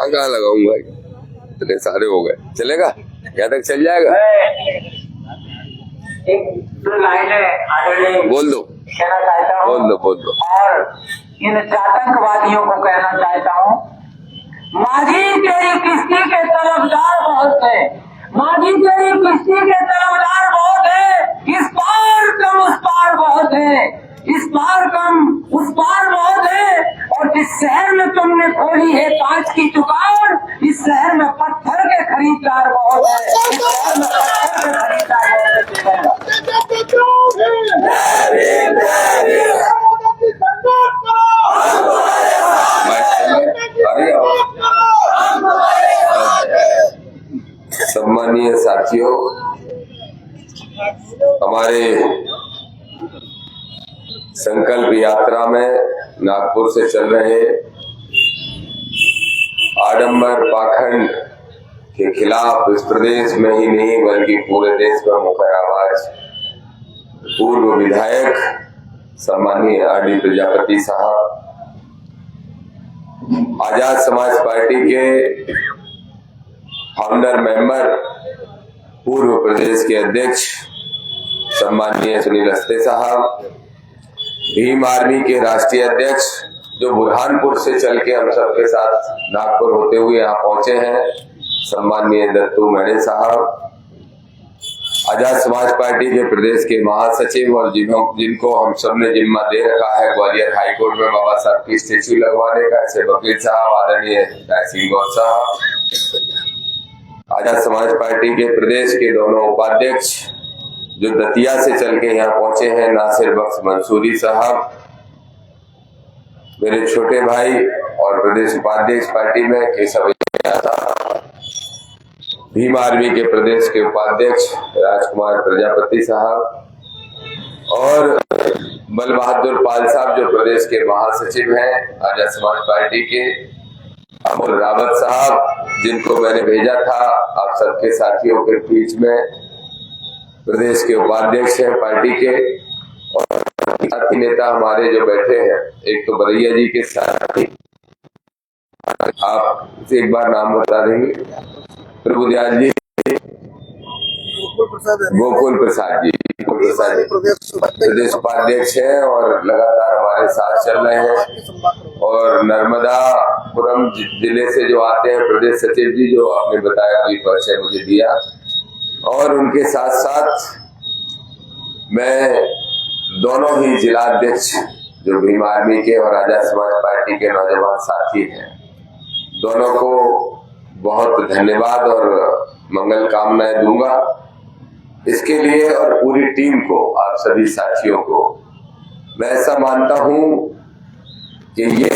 कहाँ लगाऊंगा, इतने सारे हो गए, चलेगा यहाँ तक चल जाएगा। बोल दो बोल दो। और इन आतंकवादियों को कहना चाहता हूँ, माझी तेरी किस्ती के तरफदार बहुत है, माझी तेरी किस्ती के तरफदार बहुत है, इस पार कम उस पार बहुत है, इस पार कम उस पार बहुत है। और जिस शहर में तुमने खोली है कांच की दुकान, इस शहर में पत्थर के खरीदार बहुत है, इस शहर में पत्थर के खरीदार सम्मानीय साथियों, हमारे संकल्प यात्रा में नागपुर से चल रहे आडंबर पाखंड के खिलाफ इस प्रदेश में ही नहीं बल्कि पूरे देश में मुखर आवाज पूर्व विधायक सम्मानीय आर.डी. प्रजापति साहब, आजाद समाज पार्टी के फाउंडर मेंबर, पूर्व प्रदेश के अध्यक्ष सम्मानीय सुनील अस्ते साहब, भीम आर्मी के राष्ट्रीय अध्यक्ष जो बुरहानपुर से चल के हम सबके साथ नागपुर होते हुए यहाँ पहुंचे हैं, सम्मानीय दत्तू मेढ़े साहब, आजाद समाज पार्टी के प्रदेश के महासचिव और जिनको हम सब ने जिम्मा दे रखा है ग्वालियर हाईकोर्ट में बाबा साहब की स्टेच्यू लगवाने का, ऐसे वकील साहब, आदरणीय सिंह गौर साहब, आजाद समाज पार्टी के प्रदेश के दोनों उपाध्यक्ष जो दतिया से चल के यहाँ पहुंचे हैं, नासिर बख्श मंसूरी साहब, मेरे छोटे भाई और प्रदेश उपाध्यक्ष पार्टी में केशव साहब, भीम आर्मी के प्रदेश के उपाध्यक्ष राजकुमार प्रजापति साहब और बल बहादुर पाल साहब जो प्रदेश के महासचिव हैं आजाद समाज पार्टी के, अमोल रावत साहब जिनको मैंने भेजा था आप सबके साथियों के बीच में, प्रदेश के उपाध्यक्ष हैं पार्टी के, और साथी नेता हमारे जो बैठे हैं, एक तो बरैया जी के साथी, आप एक बार नाम बता देंगे, प्रभुदयाल जी, गोकुल प्रसाद जी प्रदेश उपाध्यक्ष हैं और लगातार हमारे साथ चल रहे हैं, और नर्मदापुरम जिले से जो आते हैं प्रदेश सचिव जी जो आपने बताया अभी परिचय मुझे दिया, और उनके साथ साथ मैं दोनों ही जिलाध्यक्ष जो भीम आर्मी के और आजाद समाज पार्टी के नौजवान साथी हैं, दोनों को बहुत धन्यवाद और मंगल कामनाएं दूंगा इसके लिए, और पूरी टीम को, आप सभी साथियों को। मैं ऐसा मानता हूं कि ये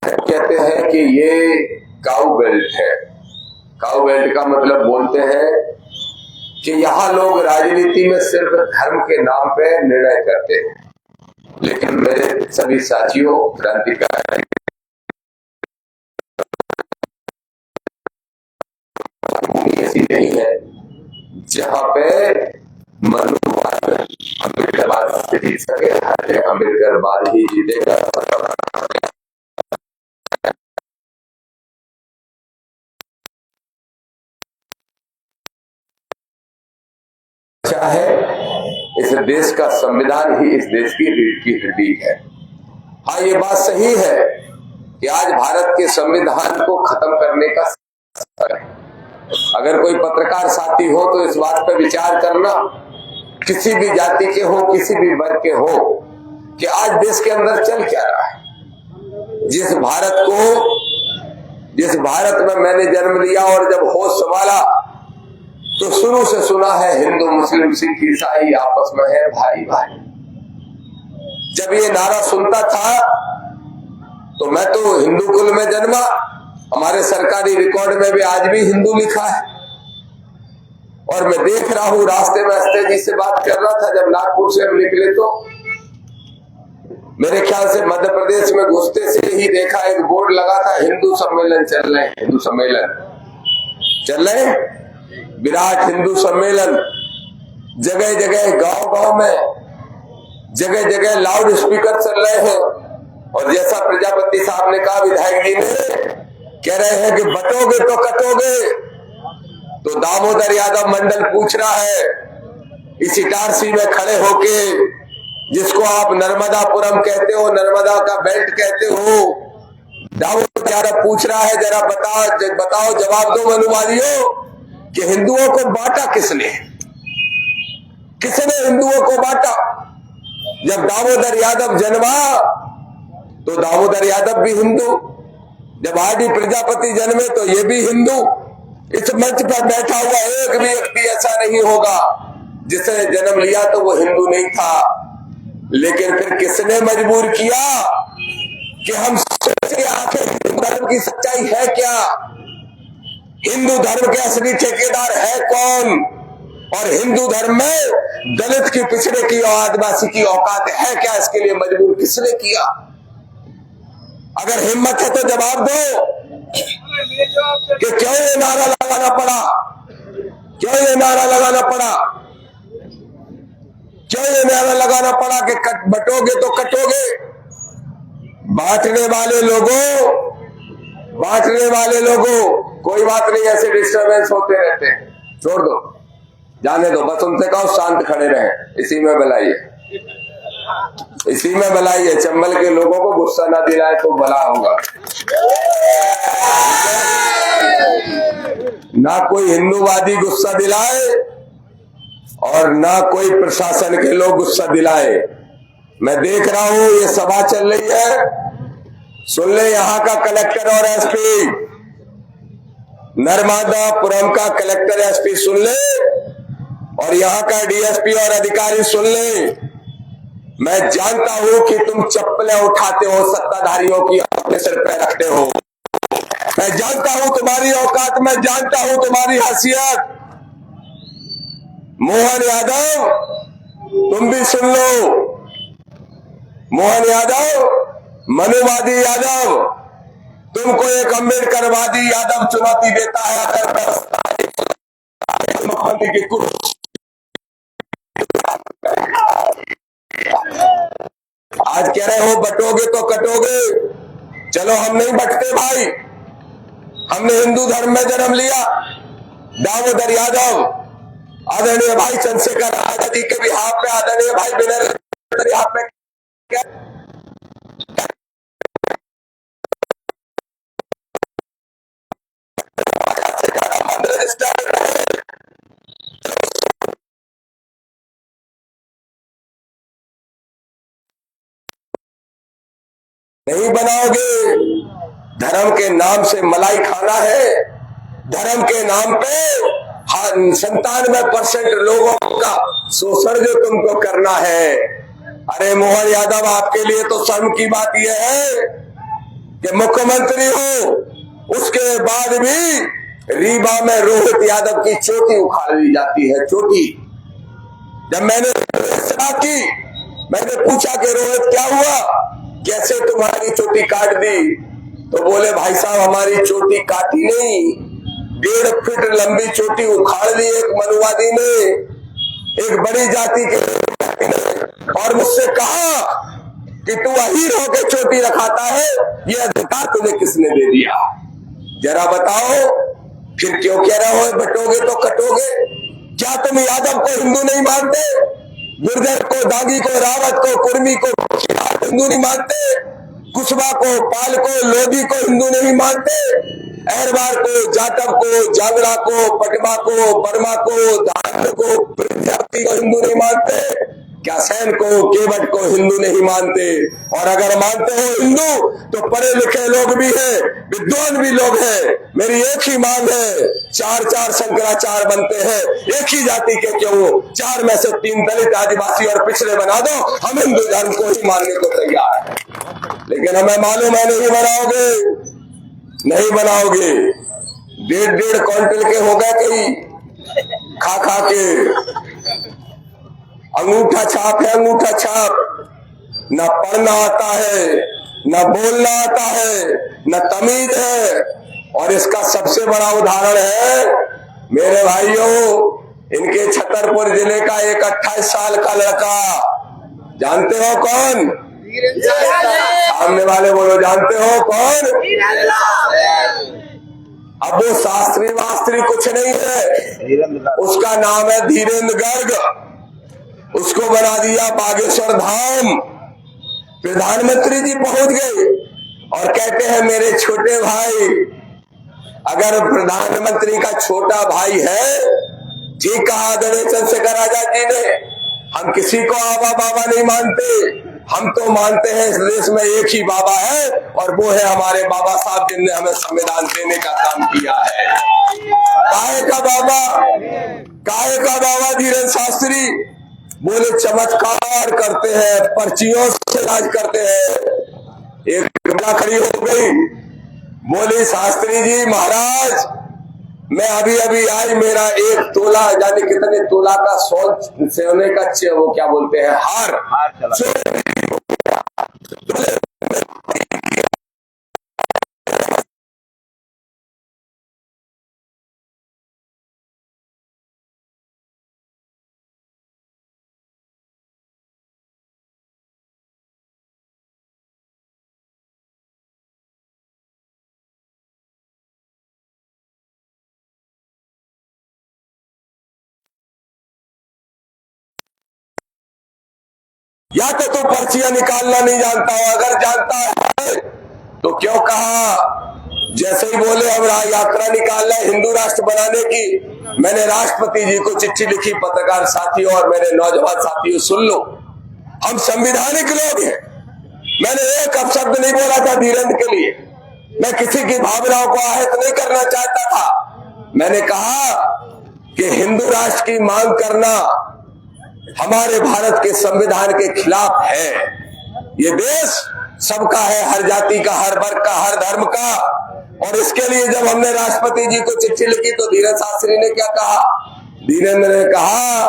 कहते हैं कि ये काऊ बेल्ट है। काऊ बेल्ट का मतलब बोलते हैं कि यहाँ लोग राजनीति में सिर्फ धर्म के नाम पे निर्णय करते हैं, लेकिन मेरे सभी साथियों, क्रांतिकारी ऐसी नहीं है जहाँ पे मनुवाद अम्बेडकरवाद से जीत सके, अम्बेडकरवाद ही जीतेगा। अच्छा है, इस देश का संविधान ही इस देश की रीढ़ की हड्डी है। हाँ, ये बात सही है कि आज भारत के संविधान को खत्म करने का समय है। अगर कोई पत्रकार साथी हो तो इस बात पर विचार करना, किसी भी जाति के हो, किसी भी वर्ग के हो, कि आज देश के अंदर चल क्या रहा है। जिस भारत में मैंने जन्म लिया और जब होश संभाला तो शुरू से सुना है हिंदू मुस्लिम सिख ईसाई आपस में है भाई भाई। जब ये नारा सुनता था तो मैं तो हिंदू कुल में जन्मा, हमारे सरकारी रिकॉर्ड में भी आज भी हिंदू लिखा है, और मैं देख रहा हूं रास्ते में अस्ते जी से बात कर रहा था जब नागपुर से हम निकले तो मेरे ख्याल से मध्य प्रदेश में घुसते से ही देखा एक बोर्ड लगा था, हिंदू सम्मेलन चल रहे, हिंदू सम्मेलन चल रहे, विराट हिंदू सम्मेलन। जगह जगह गांव गांव में जगह जगह लाउड स्पीकर चल रहे हैं, और जैसा प्रजापति साहब ने कहा, विधायक जी ने, कह रहे हैं कि बटोगे तो कटोगे। तो दामोदर यादव मंडल पूछ रहा है, इस इटारसी में खड़े होके, जिसको आप नर्मदापुरम कहते हो, नर्मदा का बेल्ट कहते हो, दामोदर यादव पूछ रहा है, जरा बताओ जवाब दो मनुवादियों, कि हिंदुओं को बांटा किसने? किसने हिंदुओं को बांटा? जब दामोदर यादव जन्मा तो दामोदर यादव भी हिंदू, जब आदि प्रजापति जन्मे तो ये भी हिंदू। इस मंच पर बैठा हुआ एक भी व्यक्ति ऐसा नहीं होगा जिसने जन्म लिया तो वो हिंदू नहीं था। लेकिन फिर किसने मजबूर किया कि हम सोचे आखिर हिंदू धर्म की सच्चाई है क्या, हिंदू धर्म के असली ठेकेदार है कौन, और हिंदू धर्म में दलित की, पिछड़े की और आदिवासी की औकात है क्या, इसके लिए मजबूर किसने किया? अगर हिम्मत है तो जवाब दो कि क्यों ये नारा लगाना पड़ा, क्यों ये नारा लगाना पड़ा, क्यों ये नारा लगाना पड़ा कि बटोगे तो कटोगे। बांटने वाले लोगों, कोई बात नहीं, ऐसे डिस्टर्बेंस होते रहते हैं, छोड़ दो, जाने दो, बस उनसे कहो शांत खड़े रहे, इसी में भलाई है। चंबल के लोगों को गुस्सा ना दिलाए तो भला होगा। ना कोई हिंदूवादी गुस्सा दिलाए और ना कोई प्रशासन के लोग गुस्सा दिलाए। मैं देख रहा हूं ये सभा चल रही है, सुन ले, यहाँ का कलेक्टर और एसपी, नर्मदापुरम का कलेक्टर एसपी सुन ले, और यहाँ का डीएसपी और अधिकारी सुन ले। मैं जानता हूं कि तुम चप्पलें उठाते हो, सत्ताधारियों की अपने सिर पे रखते हो। मैं जानता हूं तुम्हारी औकात, मैं जानता हूं तुम्हारी हैसियत। मोहन यादव, तुम भी सुन लो, मोहन यादव, मनुवादी यादव, तुमको एक अम्बेडकरवादी यादव चुनौती देता है, अगर मुख्यमंत्री की कुर्सी आज कह रहे हो बटोगे तो कटोगे। चलो, हम नहीं बटते भाई, हमने हिंदू धर्म में जन्म लिया। दामोदर यादव, आदरणीय भाई चंद्रशेखर आजादी के भी हाथ में, आदरणीय भाई विनय हाथ में क्या नहीं बनाओगे। धर्म के नाम से मलाई खाना है, धर्म के नाम पे 97% लोगों का शोषण जो तुमको करना है। अरे मोहन यादव, आपके लिए तो शर्म की बात यह है कि मुख्यमंत्री हो, उसके बाद भी रीवा में रोहित यादव की चोटी उखाड़ ली जाती है, चोटी। जब मैंने पूछा कि रोहित क्या हुआ, कैसे तुम्हारी चोटी काट दी, तो बोले भाई साहब हमारी चोटी काटी नहीं, 1.5 फीट लंबी चोटी उखाड़ दी एक मनुवादी ने, एक बड़ी जाति के, और मुझसे कहा कि तू अहीर होकर चोटी रखाता है, ये अधिकार तुझे किसने दे दिया? जरा बताओ, फिर क्यों कह रहे हो बटोगे तो कटोगे? क्या तुम यादव को हिंदू नहीं मानते? गुर्जर को, दागी को, रावत को, कुर्मी को हिंदू नहीं मानते? कुशवा को, पाल को, लोधी को हिंदू नहीं मानते? अहरवार को, जाटव को, जांगड़ा को, पटवा को, बर्मा को, धान को, प्रजाति को हिंदू नहीं मानते? क्या सैन को, केवट को हिंदू नहीं मानते? और अगर मानते हो हिंदू तो पढ़े लिखे लोग भी हैं, विद्वान भी लोग हैं। मेरी एक ही मांग है, 4 शंकराचार्य बनते हैं, एक ही जाति के क्यों, 4 में से 3 दलित, आदिवासी और पिछड़े बना दो, हम हिंदू धर्म को ही मानने को तैयार है। लेकिन हमें मालूम है नहीं बनाओगे। 1.5 क्विंटल के हो गए कई खा के। अंगूठा छाप है, अंगूठा छाप। न पढ़ना आता है, न बोलना आता है, न तमीज है। और इसका सबसे बड़ा उदाहरण है मेरे भाइयों, इनके छतरपुर जिले का एक 28 साल का लड़का, जानते हो कौन? सामने वाले बोलो, जानते हो कौन? अब वो शास्त्री वास्त्री कुछ नहीं है, उसका नाम है धीरेन्द्र गर्ग। उसको बना दिया बागेश्वर धाम। प्रधानमंत्री जी पहुंच गए और कहते हैं मेरे छोटे भाई, अगर प्रधानमंत्री का छोटा भाई है, ठीक कहा गणेश चंद्रशेखर आजाद जी ने, हम किसी को आबा बाबा नहीं मानते, हम तो मानते हैं इस देश में एक ही बाबा है और वो है हमारे बाबा साहब जिनने हमें संविधान देने का काम किया है। काहे का बाबा, काहे का बाबा धीरेन्द्र शास्त्री बोले चमत्कार करते हैं, पर्चियों से इलाज करते हैं। एक महिला खड़ी हो गई, बोली शास्त्री जी महाराज, मैं अभी अभी आई, मेरा 1 तोला यानी कितने तोला का सोने का वो क्या बोलते हैं हार चला। या तो तू पर्चियां निकालना नहीं जानता हो, अगर जानता है तो क्यों कहा? जैसे ही बोले हम यात्रा निकाल रहे हिंदू राष्ट्र बनाने की, मैंने राष्ट्रपति जी को चिट्ठी लिखी, पत्रकार साथियों और मेरे नौजवान साथियों सुन लो, हम संवैधानिक लोग हैं। मैंने एक अपशब्द नहीं बोला था धीरेन्द्र के लिए, मैं किसी की भावनाओं को आहत नहीं करना चाहता था। मैंने कहा कि हिंदू राष्ट्र की मांग करना हमारे भारत के संविधान के खिलाफ है। ये देश सबका है, हर जाति का, हर वर्ग का, हर धर्म का। और इसके लिए जब हमने राष्ट्रपति जी को चिट्ठी लिखी तो धीरेन्द्र शास्त्री ने क्या कहा? धीरेन्द्र ने कहा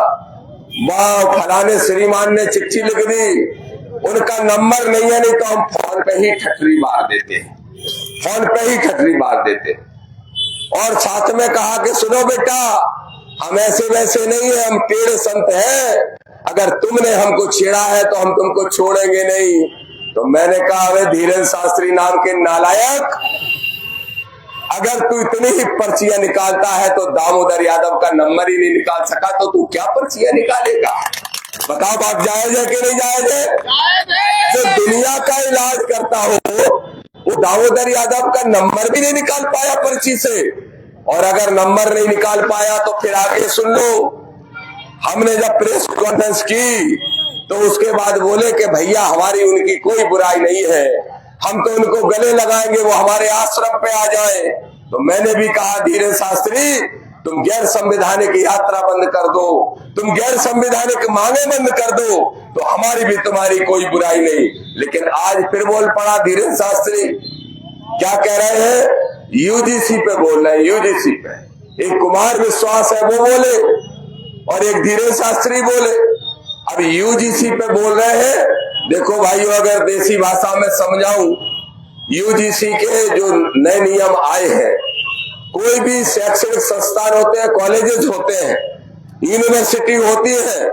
वाह फलाने श्रीमान ने चिट्ठी लिख दी, उनका नंबर नहीं है, नहीं तो हम फोन पे ही ठटरी मार देते, फोन पे ही ठटरी मार देते। और साथ में कहा कि सुनो बेटा, हम ऐसे वैसे नहीं है, हम टेढ़े संत हैं, अगर तुमने हमको छेड़ा है तो हम तुमको छोड़ेंगे नहीं। तो मैंने कहा वे धीरेन्द्र शास्त्री नाम के नालायक, अगर तू इतनी ही पर्चियां निकालता है तो दामोदर यादव का नंबर ही नहीं निकाल सका, तो तू क्या पर्चियां निकालेगा? बताओ बात जायज है कि नहीं जायज है? जो दुनिया का इलाज करता हो वो दामोदर यादव का नंबर भी नहीं निकाल पाया पर्ची से। और अगर नंबर नहीं निकाल पाया तो फिर आगे सुन लो, हमने जब प्रेस कॉन्फ्रेंस की तो उसके बाद बोले कि भैया हमारी उनकी कोई बुराई नहीं है, हम तो उनको गले लगाएंगे, वो हमारे आश्रम पे आ जाए। तो मैंने भी कहा धीरेन्द्र शास्त्री, तुम गैर संवैधानिक यात्रा बंद कर दो, तुम गैर संवैधानिक मांगे बंद कर दो, तो हमारी भी तुम्हारी कोई बुराई नहीं। लेकिन आज फिर बोल पड़ा धीरेन्द्र शास्त्री, क्या कह रहे हैं? यूजीसी पे बोल रहे हैं, यूजीसी पे। एक कुमार विश्वास है वो बोले और एक धीरेन्द्र शास्त्री बोले। अब यूजीसी पे बोल रहे हैं, देखो भाइयों, अगर देसी भाषा में समझाऊं, यूजीसी के जो नए नियम आए हैं, कोई भी शैक्षणिक संस्थान होते हैं, कॉलेजेस होते हैं, यूनिवर्सिटी होती है,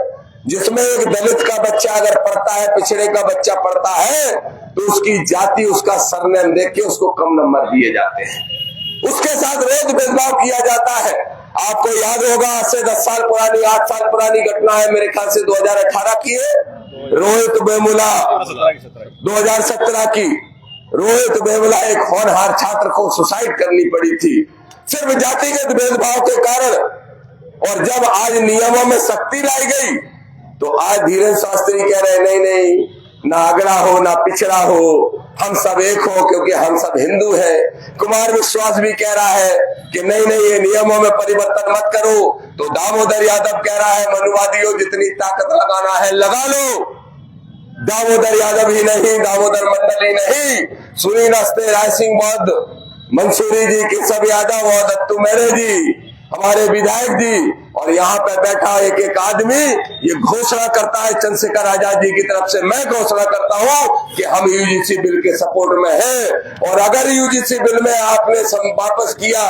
जिसमें एक दलित का बच्चा अगर पढ़ता है, पिछड़े का बच्चा पढ़ता है, तो उसकी जाति, उसका सरनेम देख के उसको कम नंबर दिए जाते हैं, उसके साथ रोज भेदभाव किया जाता है। आपको याद होगा आज से 10 साल पुरानी, 8 साल पुरानी घटना है, मेरे ख्याल से 2018 की है, रोहित वेमुला 2017 की। रोहित वेमुला एक होनहार छात्र को सुसाइड करनी पड़ी थी सिर्फ जातिगत भेदभाव के कारण। और जब आज नियमों में सख्ती लाई गई तो आज धीरेन्द्र शास्त्री कह रहे नहीं नहीं, ना अगड़ा हो ना पिछड़ा हो, हम सब एक हो क्योंकि हम सब हिंदू हैं। कुमार विश्वास भी कह रहा है कि नहीं नहीं, ये नियमों में परिवर्तन मत करो। तो दामोदर यादव कह रहा है मनुवादियों, जितनी ताकत लगाना है लगा लो। दामोदर यादव ही नहीं, दामोदर मंडल ही नहीं, सुनील नस्ते, राय सिंह बौद्ध, मंसूरी जी, केशव यादव और दत्तू मेरे जी, हमारे विधायक जी, और यहाँ पे बैठा एक एक आदमी ये घोषणा करता है चंद्रशेखर आजाद जी की तरफ से। मैं घोषणा करता हूँ कि हम यूजीसी बिल के सपोर्ट में हैं। और अगर यूजीसी बिल में आपने वापस किया,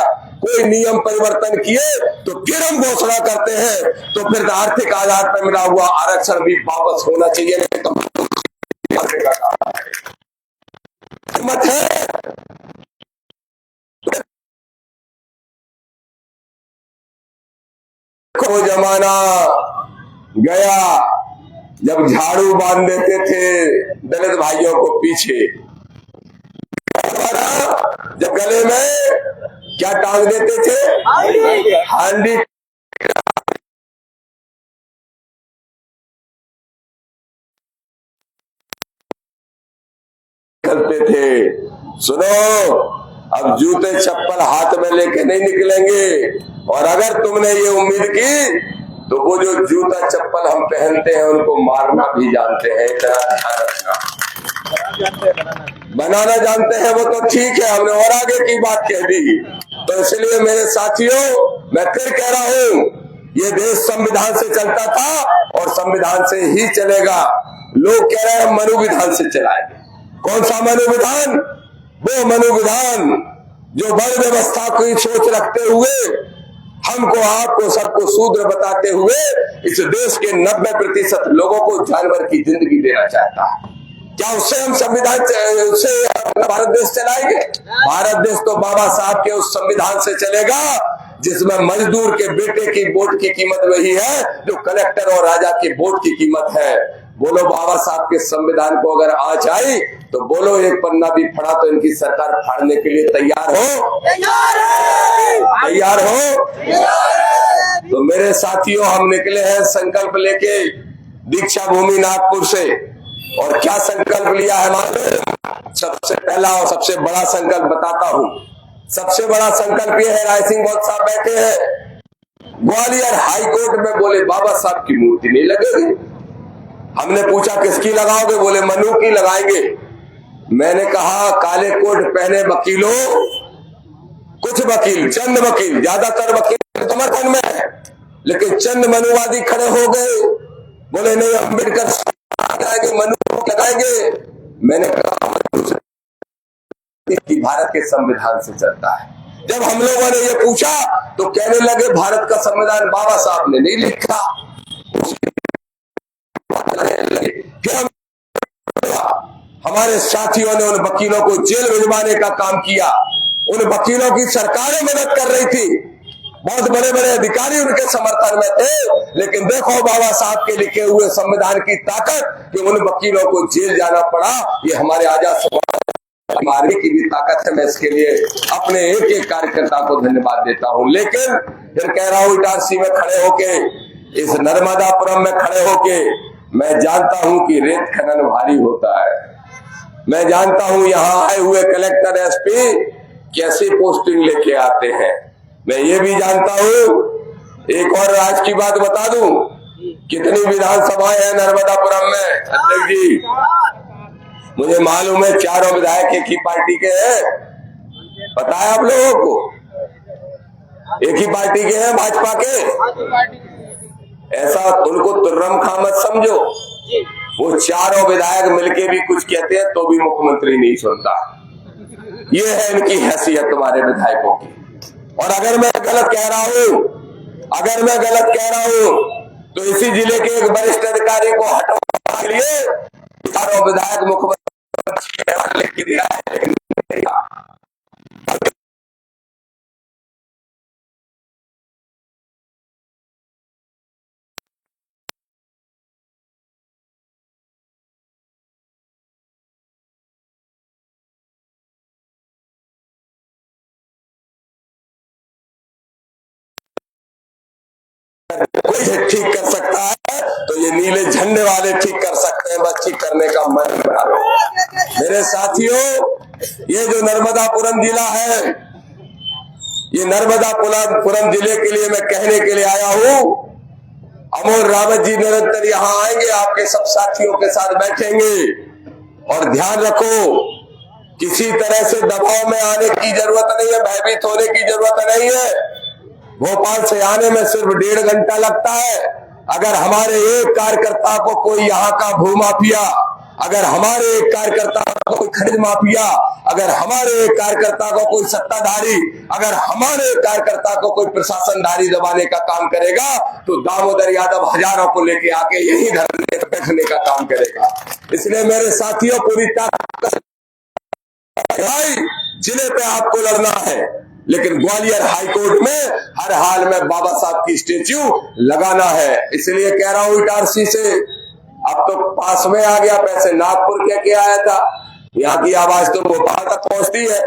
कोई नियम परिवर्तन किए तो फिर हम घोषणा करते हैं, तो फिर आर्थिक आधार पर मिला हुआ आरक्षण भी वापस होना चाहिए। नहीं तो हिम्मत है वो जमाना गया जब झाड़ू बांध देते थे दलित भाइयों को पीछे, जब गले में क्या टांग देते थे, हांडी करते थे। सुनो, अब जूते चप्पल हाथ में लेके नहीं निकलेंगे, और अगर तुमने ये उम्मीद की तो वो जो जूता चप्पल हम पहनते हैं उनको मारना भी जानते हैं, इतना ध्यान रखना। बनाना जानते हैं वो तो ठीक है, हमने और आगे की बात कह दी। तो इसलिए मेरे साथियों, मैं फिर कह रहा हूं, ये देश संविधान से चलता था और संविधान से ही चलेगा। लोग कह रहे हैं मनु विधान से चलाएंगे। कौन सा मनु विधान? वो मनु विधान जो बल व्यवस्था की सोच रखते हुए हमको, आपको, सबको शूद्र बताते हुए इस देश के 90% लोगों को जानवर की जिंदगी देना चाहता है। क्या उससे हम संविधान, उससे अपना भारत देश चलाएंगे? भारत देश तो बाबा साहब के उस संविधान से चलेगा जिसमें मजदूर के बेटे की वोट की कीमत वही है जो कलेक्टर और राजा के वोट की कीमत है। बोलो, बाबा साहब के संविधान को अगर आंच आई तो बोलो, एक पन्ना भी फड़ा तो इनकी सरकार फाड़ने के लिए तैयार हो? तैयार हो? तो मेरे साथियों, हम निकले हैं संकल्प लेके दीक्षा भूमि नागपुर से। और क्या संकल्प लिया है हमारे? सबसे पहला और सबसे बड़ा संकल्प बताता हूं। सबसे बड़ा संकल्प यह है, राय सिंह बहुत साहब बैठे हैं ग्वालियर हाई कोर्ट में, बोले बाबा साहब की मूर्ति नहीं लगेगी। हमने पूछा किसकी लगाओगे? बोले मनु की लगाएंगे। मैंने कहा काले कोट पहने वकीलों, कुछ वकील, चंद वकील, ज्यादातर वकील समर्थन में है, लेकिन चंद मनुवादी खड़े हो गए, बोले नहीं अम्बेडकर लगाएंगे, मनु लगाएंगे। मैंने कहा भारत के संविधान से चलता है। जब हम लोगों ने ये पूछा तो कहने लगे भारत का संविधान बाबा साहब ने नहीं लिखा। हमारे साथियों ने उन वकीलों को जेल भिजवाने का काम किया। उन वकीलों की सरकारें मदद कर रही थी, बहुत बड़े बड़े अधिकारी उनके समर्थन में थे, लेकिन देखो बाबा साहब के लिखे हुए संविधान की ताकत कि उन वकीलों को जेल जाना पड़ा। ये हमारे आजाद समाज मारने की भी ताकत है। मैं इसके लिए अपने एक एक कार्यकर्ता को धन्यवाद देता हूं। लेकिन फिर कह रहा हूं, इटारसी में खड़े होके, इस नर्मदापुरम में खड़े होके, मैं जानता हूं कि रेत खनन भारी होता है। मैं जानता हूं यहाँ आए हुए कलेक्टर, एसपी कैसी पोस्टिंग लेके आते हैं। मैं ये भी जानता हूं, एक और राज की बात बता दूं, कितनी विधानसभाएं हैं नर्मदापुरम में अध्यक्ष जी? मुझे मालूम है 4 विधायक एक ही पार्टी के हैं। पता है आप लोगों को? एक ही पार्टी के हैं, भाजपा के। ऐसा उनको तुर्रम खा मत समझो। वो 4 विधायक मिलके भी कुछ कहते हैं तो भी मुख्यमंत्री नहीं सुनता। ये है इनकी हैसियत तुम्हारे विधायकों की। और अगर मैं गलत कह रहा हूं तो इसी जिले के एक वरिष्ठ अधिकारी को हटाने के लिए 4 विधायक मुख्यमंत्री लिख दिया है। कोई ठीक कर सकता है तो ये नीले झंडे वाले ठीक कर सकते हैं। बस ठीक करने का मन बना लो। मेरे साथियों, ये जो नर्मदापुरम जिला है, ये नर्मदापुरम जिले के लिए मैं कहने के लिए आया हूं। अमोल रावत जी निरंतर यहाँ आएंगे, आपके सब साथियों के साथ बैठेंगे। और ध्यान रखो, किसी तरह से दबाव में आने की जरूरत नहीं है, भयभीत होने की जरूरत नहीं है। भोपाल से आने में सिर्फ 1.5 घंटा लगता है। अगर हमारे एक कार्यकर्ता को कोई यहाँ का भूमाफिया, अगर हमारे एक कार्यकर्ता को कोई खनिज माफिया अगर हमारे कार्यकर्ता को कोई सत्ताधारी, अगर हमारे कार्यकर्ता को कोई प्रशासनधारी दबाने का काम करेगा तो दामोदर यादव हजारों को लेके आके यही धरने पे बैठने का काम करेगा। इसलिए मेरे साथियों, पूरी ताकत जिले पे आपको लड़ना है, लेकिन ग्वालियर हाईकोर्ट में हर हाल में बाबा साहब की स्टेच्यू लगाना है। इसलिए कह रहा हूं इटारसी से, अब तो पास में आ गया, पैसे नागपुर क्या आया था, यहाँ की आवाज तो भोपाल तक पहुंचती है,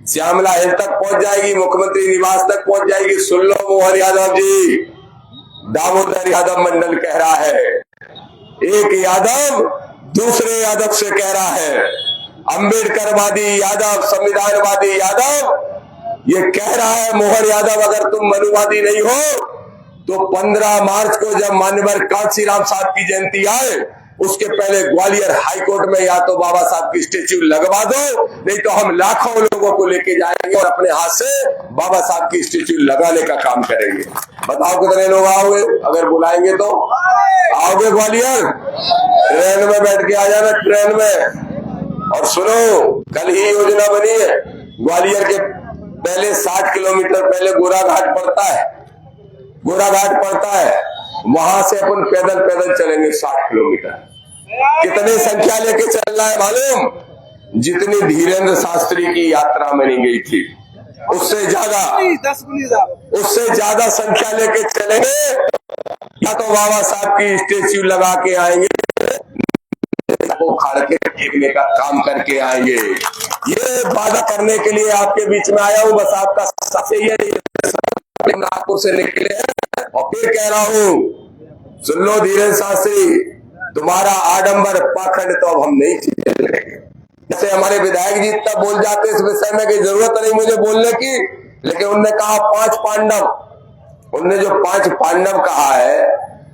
श्यामला हिल तक पहुंच जाएगी, मुख्यमंत्री निवास तक पहुंच जाएगी। सुन लो मोहन यादव जी, दामोदर यादव मंडल कह रहा है, एक यादव दूसरे यादव से कह रहा है, अंबेडकरवादी यादव, संविधानवादी यादव ये कह रहा है मोहन यादव, अगर तुम मनुवादी नहीं हो तो 15 मार्च को जब मान्यवर कांशीराम साहब की जयंती आए उसके पहले ग्वालियर हाईकोर्ट में या तो बाबा साहब की स्टेच्यू लगवा दो, नहीं तो हम लाखों लोगों को लेके जाएंगे और अपने हाथ से बाबा साहब की स्टेच्यू लगाने का काम करेंगे। बताओ कितने लोग आओगे? अगर बुलाएंगे तो आओगे ग्वालियर? ट्रेन में बैठ के आ जाना, ट्रेन में। और सुनो, कल ही योजना बनी है, ग्वालियर के पहले 60 किलोमीटर पहले गोराघाट पड़ता है, गोराघाट पड़ता है, वहां से अपन पैदल पैदल चलेंगे 60 किलोमीटर। कितनी संख्या लेके चल रहा है मालूम? जितनी धीरेन्द्र शास्त्री की यात्रा बनी गई थी उससे ज्यादा संख्या लेके चलेंगे, या तो बाबा साहब की स्टेच्यू लगा के आएंगे, उखाड़ के फेंकने का काम करके आएंगे। ये वादा करने के लिए आपके बीच में आया हूं, बस आपका सबसे ये नागपुर से निकले हैं। और फिर कह रहा हूं, सुन लो धीरेन्द्र शास्त्री, तुम्हारा आडंबर पाखंड तो अब हम नहीं झेलेंगे। जैसे हमारे विधायक जी इतना बोल जाते इस विषय में कि जरूरत नहीं मुझे बोलने की, लेकिन उनने कहा 5 पांडव, उनने जो 5 पांडव कहा है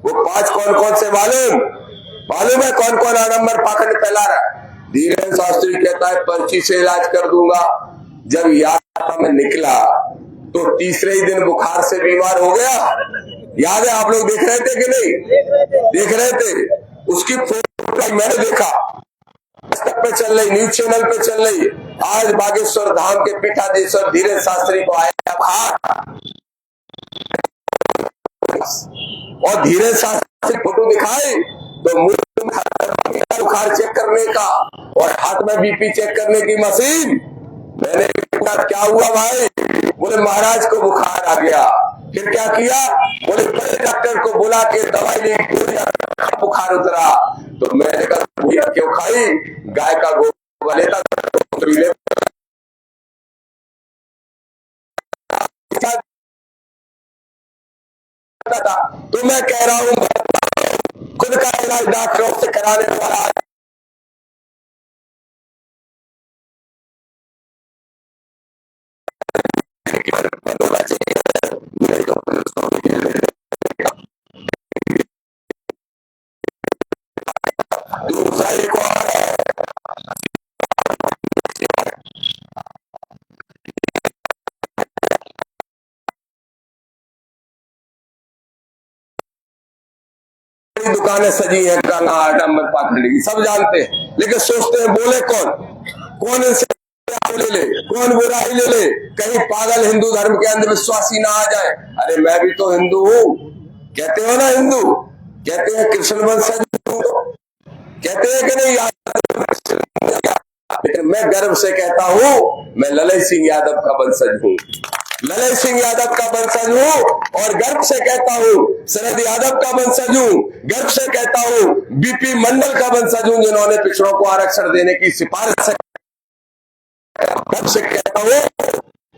वो 5 कौन कौन से मालूम है? कौन कौन आडंबर पाखंड फैला रहा है? धीरेन्द्र शास्त्री कहता है पर्ची से इलाज कर दूंगा। जब यात्रा में निकला तो तीसरे ही दिन बुखार से बीमार हो गया। याद है? आप लोग देख रहे थे कि नहीं देख रहे थे? उसकी फोटो मैंने देखा, तक पे चल रही, न्यूज चैनल पे चल रही। आज बागेश्वर धाम के पीठाधीश्वर धीरेन्द्र शास्त्री को आया बुखार, और धीरेन्द्र शास्त्री फोटो दिखाई तो मुंह बुखार चेक करने का और हाथ में बीपी चेक करने की मशीन। मैंने पूछा क्या हुआ भाई? बोले महाराज को बुखार आ गया। फिर क्या किया? बोले बड़े डॉक्टर को बुला के दवाई ली, बुखार उतरा। तो मैंने कहा भैया क्यों खाई? गाय का गोबर लेता तो मैं कह रहा हूं खुद का इलाज डॉक्टरों से कराने वाला दूसरा एक और है, दुकानें सजी हैं गंगा आडम्बर पाखंड की, सब जानते हैं, लेकिन सोचते हैं बोले कौन इनसे ले, कौन बुराई ले, कहीं पागल हिंदू धर्म के अंधविश्वासी ना आ जाए। अरे मैं भी तो हिंदू हूँ, कहते हो ना हिंदू, कहते हैं कृष्ण वंशज कहते हैं कि नहीं? लेकिन मैं गर्व से कहता हूँ मैं ललय सिंह यादव का वंशज हूँ, ललय सिंह यादव का वंशज हूँ। और गर्व से कहता हूँ शरद यादव का वंशज हूँ, गर्व से कहता हूँ बीपी मंडल का वंशज हूँ जिन्होंने पिछड़ों को आरक्षण देने की सिफारिश। गर्व से कहता हूँ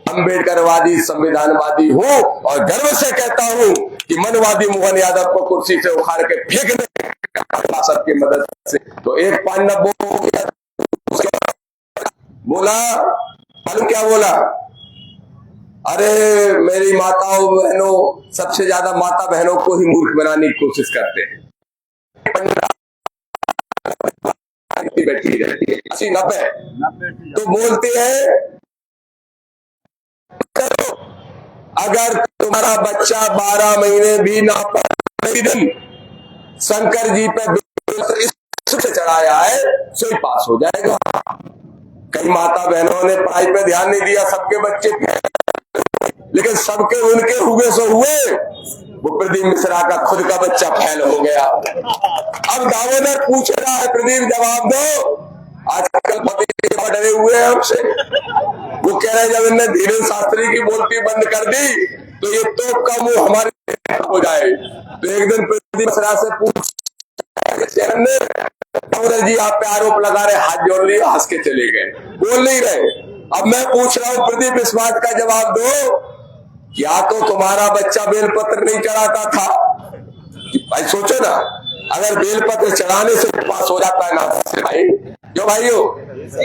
अंबेडकरवादी संविधानवादी हूँ, और गर्व से कहता हूँ कि मनवादी मोहन यादव को कुर्सी से उखाड़ के फेंकने सबकी मदद से। तो एक पांडव बोला, मालूम क्या बोला? अरे मेरी माताओं बहनों, सबसे ज्यादा माता बहनों को ही मूर्ख बनाने की कोशिश करते हैं। बैठी रहती है 80-90 तो बोलते हैं अगर तुम्हारा बच्चा 12 महीने भी ना पढ़े, शंकर जी पे चढ़ाया है सो ही पास हो जाएगा। कई माता बहनों ने पढ़ाई पे ध्यान नहीं दिया, सबके बच्चे लेकिन सबके उनके हुए सो हुए, वो प्रदीप मिश्रा का खुद का बच्चा फेल हो गया। अब दामोदर पूछ रहा है, प्रदीप जवाब दो। आजकल डरे हुए हैं हमसे। वो कह रहे जब इन्हें धीरेन्द्र शास्त्री की बोलती बंद कर दी तो ये तोप का मुंह हमारे हो जाए। तो एक दिन प्रदीप मिश्रा से पूछ दामोदर जी आप पे आरोप लगा रहे, हाथ जोड़ लिए, हंस के चले गए, बोल नहीं रहे। अब मैं पूछ रहा हूं प्रदीप, इस बात का जवाब दो, क्या तो तुम्हारा बच्चा बेलपत्र नहीं चढ़ाता था? भाई सोचो ना, अगर बेलपत्र चढ़ाने से पास हो जाता है ना भाई, जो भाइयों,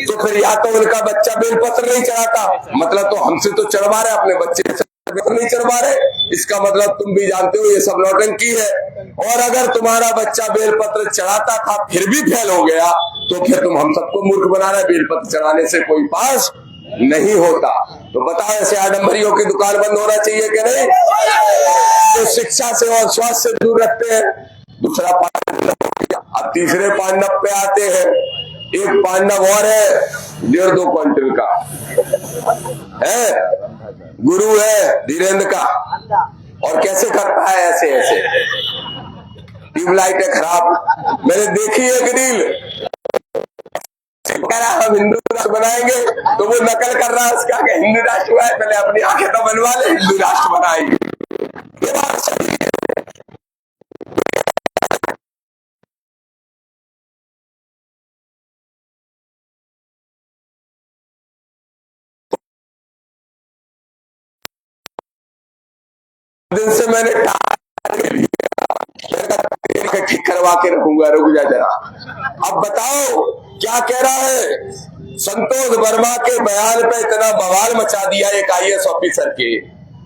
तो फिर या तो उनका बच्चा बेलपत्र नहीं चढ़ाता, मतलब तो हमसे तो चढ़वा रहे, अपने बच्चे से नहीं चढ़वा रहे, इसका मतलब तुम भी जानते हो ये सब नौटंकी है। और अगर तुम्हारा बच्चा बेलपत्र चढ़ाता था फिर भी फेल हो गया तो फिर तुम हम सबको मूर्ख बना रहे, बेलपत्र चढ़ाने से कोई पास नहीं होता। तो बताओ ऐसे आडम्बरियों की दुकान बंद होना चाहिए कि नहीं? जो तो शिक्षा से और स्वास्थ्य से दूर रखते हैं। दूसरा पांडव, अब तीसरे पांडव पे आते हैं। एक पांडव और है 1.5-2 क्विंटल का है, गुरु है धीरेन्द्र का, और कैसे करता है ऐसे ऐसे, ट्यूबलाइट है खराब। मैंने देखी एक रील, कह रहा हम हिंदू राष्ट्र बनाएंगे, तो वो नकल कर रहा है उसका कि हिंदू राष्ट्र हुआ है, पहले अपनी आंखें तो बनवा ले, हिंदू राष्ट्र बनाएंगे। ये बात सही है। दिन से मैंने ठीक करवा के रखूंगा, रुक जा जरा। अब बताओ क्या कह रहा है? संतोष वर्मा के बयान पे इतना बवाल मचा दिया एक IAS ऑफिसर के,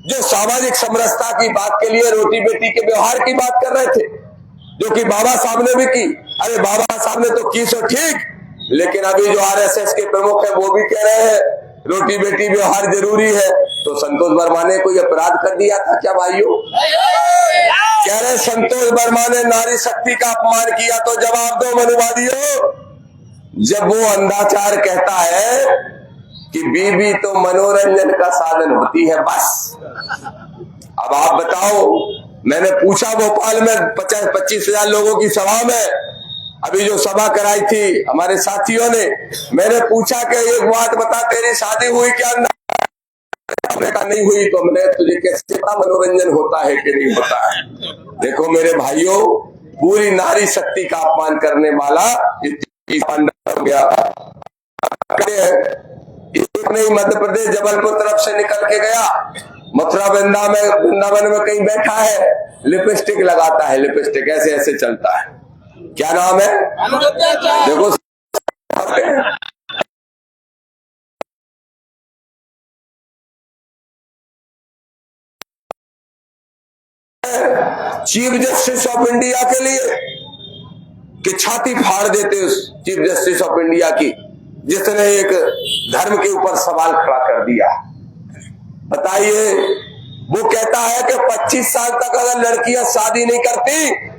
जो सामाजिक समरसता की बात के लिए रोटी बेटी के व्यवहार की बात कर रहे थे, जो कि बाबा साहब ने भी की। अरे बाबा साहब ने तो की सो ठीक, लेकिन अभी जो RSS के प्रमुख है वो भी कह रहे हैं रोटी बेटी व्यवहार जरूरी है। तो संतोष वर्मा ने कोई अपराध कर दिया था क्या भाइयों? कह रहे संतोष वर्मा ने नारी शक्ति का अपमान किया, तो जवाब दो मनुवादियों। जब वो अंधाचार कहता है कि बीवी तो मनोरंजन का साधन होती है बस। अब आप बताओ, मैंने पूछा भोपाल में 25 हजार लोगों की सभा में, अभी जो सभा कराई थी हमारे साथियों ने, मैंने पूछा कि एक बात बता, तेरी शादी हुई क्या? हमने कहा नहीं हुई। तो मैंने तुझे कैसे पता मनोरंजन होता है कि नहीं होता है? देखो मेरे भाइयों, पूरी नारी शक्ति का अपमान करने वाला हो गया। एक नहीं, मध्य प्रदेश जबलपुर तरफ से निकल के गया, मथुरा वृंदावन में कहीं बैठा है, लिपस्टिक लगाता है, लिपस्टिक ऐसे ऐसे चलता है। क्या नाम है? देखो चीफ जस्टिस ऑफ इंडिया के लिए कि छाती फाड़ देते उस चीफ जस्टिस ऑफ इंडिया की, जिसने एक धर्म के ऊपर सवाल खड़ा कर दिया। बताइए, वो कहता है कि 25 साल तक अगर लड़कियां शादी नहीं करती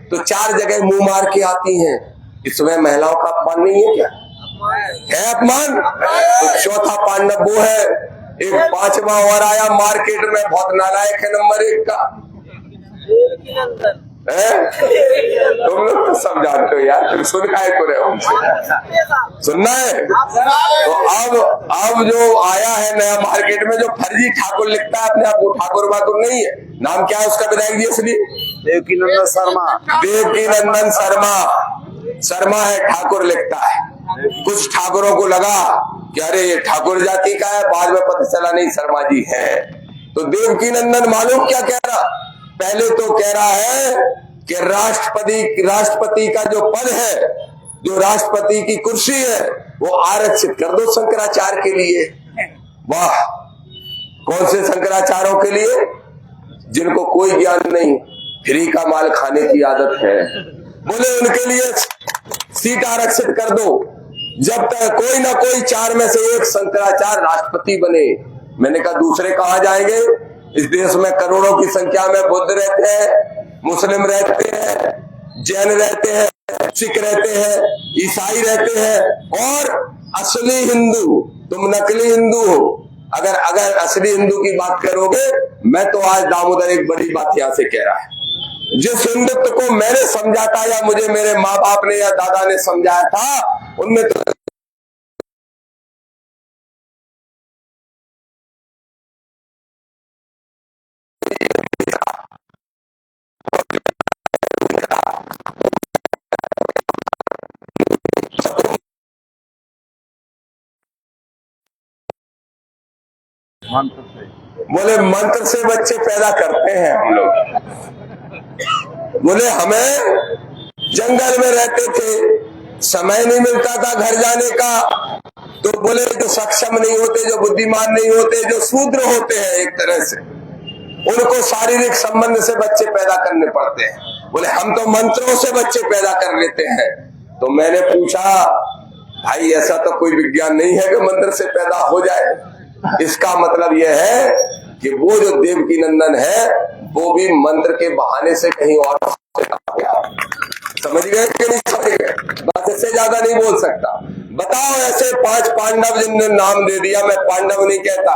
तो 4 जगह मुंह मार के आती हैं। इसमें महिलाओं का अपमान नहीं है क्या? है अपमान। तो चौथा पांडव वो है। एक 5वां और आया मार्केट में, बहुत नालायक है, नंबर 1 का। तुम लोग तो सब जानते हो यार, तुम सुन काहे को रहे हो? सुनना है तो अब जो आया है नया मार्केट में, जो फर्जी ठाकुर लिखता है अपने आप को, ठाकुर वाकुर नहीं है, नाम क्या है उसका विधायक जी? असली देवकीनंदन शर्मा। देवकीनंदन शर्मा है, ठाकुर लिखता है। कुछ ठाकुरों को लगा कि अरे ये ठाकुर जाति का है, बाद में पता चला नहीं शर्मा जी है। तो देवकीनंदन मालूम क्या कह रहा? पहले तो कह रहा है कि राष्ट्रपति का जो पद है, जो राष्ट्रपति की कुर्सी है, वो आरक्षित कर दो शंकराचार्य के लिए। वाह! कौन से शंकराचार्यों के लिए? जिनको कोई ज्ञान नहीं, फ्री का माल खाने की आदत है, बोले उनके लिए सीट आरक्षित कर दो। जब तक कोई ना कोई 4 में से एक शंकराचार्य राष्ट्रपति बने। मैंने कहा दूसरे कहां जाएंगे? इस देश में करोड़ों की संख्या में बुद्ध रहते हैं, मुस्लिम रहते हैं, जैन रहते हैं, सिख रहते हैं, ईसाई रहते हैं, और असली हिंदू, तुम नकली हिंदू हो। अगर असली हिंदू की बात करोगे, मैं तो आज दामोदर एक बड़ी बात यहां से कह रहा है। जिस हिंदुत्व को मैंने समझा था या मुझे मेरे माँ बाप ने या दादा ने समझाया था, उनमें तो बोले मंत्र से बच्चे पैदा करते हैं हम लोग। बोले हमें जंगल में रहते थे, समय नहीं मिलता था घर जाने का, तो बोले जो सक्षम नहीं होते, जो बुद्धिमान नहीं होते, जो शूद्र होते हैं एक तरह से, उनको शारीरिक संबंध से बच्चे पैदा करने पड़ते हैं। बोले हम तो मंत्रों से बच्चे पैदा कर लेते हैं। तो मैंने पूछा, भाई ऐसा तो कोई विज्ञान नहीं है कि मंत्र से पैदा हो जाए। इसका मतलब यह है कि वो जो देवकी नंदन है वो भी मंत्र के बहाने से कहीं और गया। समझ गए कि नहीं समझ गए? बस इससे ज्यादा नहीं बोल सकता। बताओ ऐसे 5 पांडव जिनने नाम दे दिया, मैं पांडव नहीं कहता,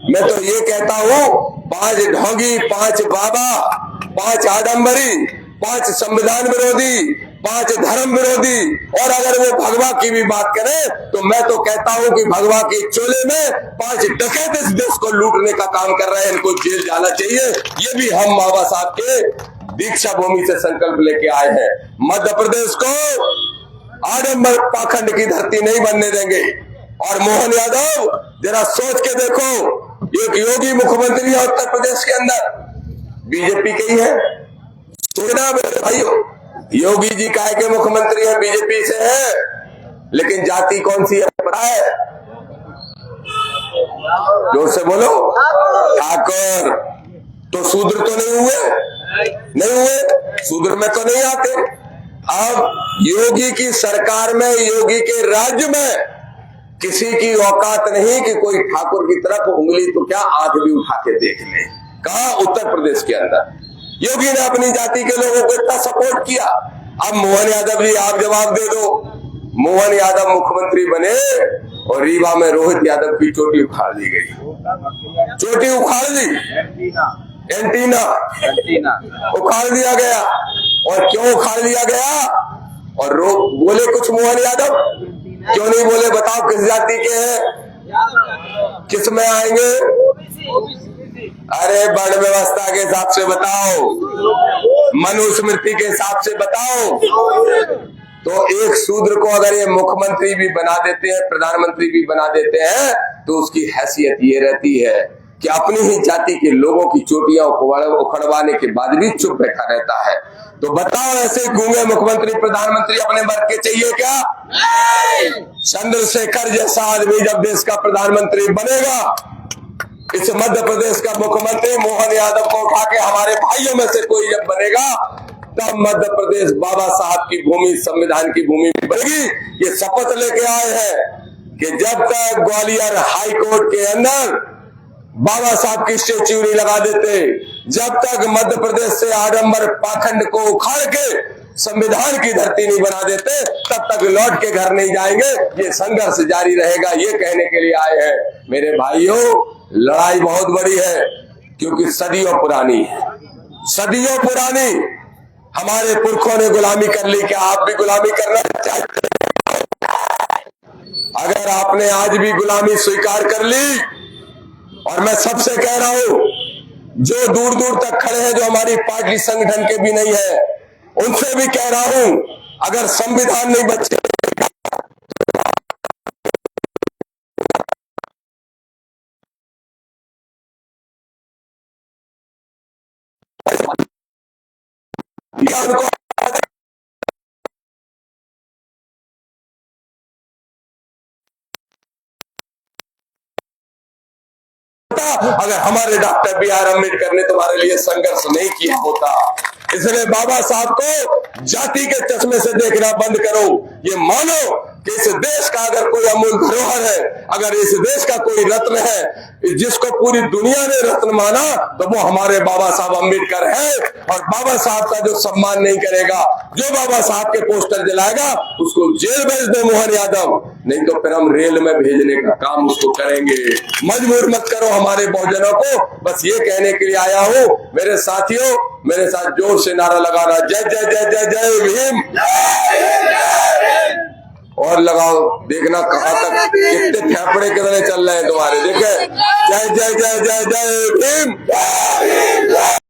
मैं तो ये कहता हूँ 5 ढोंगी, 5 बाबा, 5 आडम्बरी, 5 संविधान विरोधी, 5 धर्म विरोधी, और अगर वो भगवा की भी बात करें तो मैं तो कहता हूं कि भगवा के चोले में 5 डकैत इस देश को लूटने का काम कर रहे हैं, इनको जेल जाना चाहिए। ये भी हम बाबा साहब के दीक्षा भूमि से संकल्प लेके आए हैं। मध्य प्रदेश को आडम्बर पाखंड की धरती नहीं बनने देंगे। और मोहन यादव, जरा सोच के देखो, एक योगी मुख्यमंत्री है उत्तर प्रदेश के अंदर, बीजेपी के ही है। सोचना मेरे भाइयों, योगी जी काहे के मुख्यमंत्री है, बीजेपी से है, लेकिन जाति कौन सी है पता है? जोर से बोलो, ठाकुर। तो शूद्र तो नहीं हुए, शूद्र में तो नहीं आते। अब योगी की सरकार में, योगी के राज्य में किसी की औकात नहीं कि कोई ठाकुर की तरफ उंगली तो क्या आंख भी उठा के देख ले। कहा? उत्तर प्रदेश के अंदर योगी ने अपनी जाति के लोगों को इतना सपोर्ट किया। अब मोहन यादव जी आप जवाब दे दो। मोहन यादव मुख्यमंत्री बने और रीवा में रोहित यादव की चोटी उखाड़ दी गई। चोटी उखाड़ दी, एंटीना उखाड़ दिया गया। और क्यों उखाड़ दिया गया? और बोले कुछ मोहन यादव क्यों नहीं बोले? बताओ किस जाति के हैं, किस में आएंगे? अरे वर्ण व्यवस्था के हिसाब से बताओ, मनुस्मृति के हिसाब से बताओ। तो एक शूद्र को अगर ये मुख्यमंत्री भी बना देते हैं, प्रधानमंत्री भी बना देते हैं, तो उसकी हैसियत ये रहती है कि अपनी ही जाति के लोगों की चोटियां उखड़वाने के बाद भी चुप बैठा रहता है। तो बताओ ऐसे गूंगे मुख्यमंत्री प्रधानमंत्री अपने वर्ग के चाहिए क्या? चंद्रशेखर जैसा आदमी जब देश का प्रधानमंत्री बनेगा, इस मध्य प्रदेश का मुख्यमंत्री मोहन यादव को उठा के हमारे भाइयों में से कोई जब बनेगा, तब मध्य प्रदेश बाबा साहब की भूमि, संविधान की भूमि बनेगी। ये शपथ लेके आए हैं कि जब तक ग्वालियर हाई कोर्ट के अंदर बाबा साहब की स्टेच्यू नहीं लगा देते, जब तक मध्य प्रदेश से आडम्बर पाखंड को उखाड़ के संविधान की धरती नहीं बना देते, तब तक लौट के घर नहीं जाएंगे। ये संघर्ष जारी रहेगा, ये कहने के लिए आए हैं। मेरे भाइयों, लड़ाई बहुत बड़ी है क्योंकि सदियों पुरानी है, सदियों पुरानी। हमारे पुरखों ने गुलामी कर ली, क्या आप भी गुलामी करना चाहते हैं? अगर आपने आज भी गुलामी स्वीकार कर ली, और मैं सबसे कह रहा हूं जो दूर दूर तक खड़े हैं, जो हमारी पार्टी संगठन के भी नहीं है, उनसे भी कह रहा हूं, अगर संविधान नहीं बचे अगर हमारे डॉक्टर बी.आर. अम्बेडकर ने तुम्हारे लिए संघर्ष नहीं किया होता। इसलिए बाबा साहब को जाति के चश्मे से देखना बंद करो। ये मानो कि इस देश का अगर कोई अमूल धरोहर है, अगर इस देश का कोई रत्न है जिसको पूरी दुनिया ने रत्न माना, तो वो हमारे बाबा साहब अम्बेडकर है। और बाबा साहब का जो सम्मान नहीं करेगा, जो बाबा साहब के पोस्टर जलाएगा, उसको जेल भेज दे मोहन यादव। नहीं तो फिर हम रेल में भेजने का काम उसको करेंगे। मजबूर मत करो हमारे बहुजनों को, बस ये कहने के लिए आया हूँ। मेरे साथियों, मेरे साथ जोर से नारा लगाना, जय जय जय जय जय भीम। और लगाओ, देखना कहाँ तक कितने फेफड़े कितने चल रहे हैं तुम्हारे। देखे, जय जय जय जय जय भीम।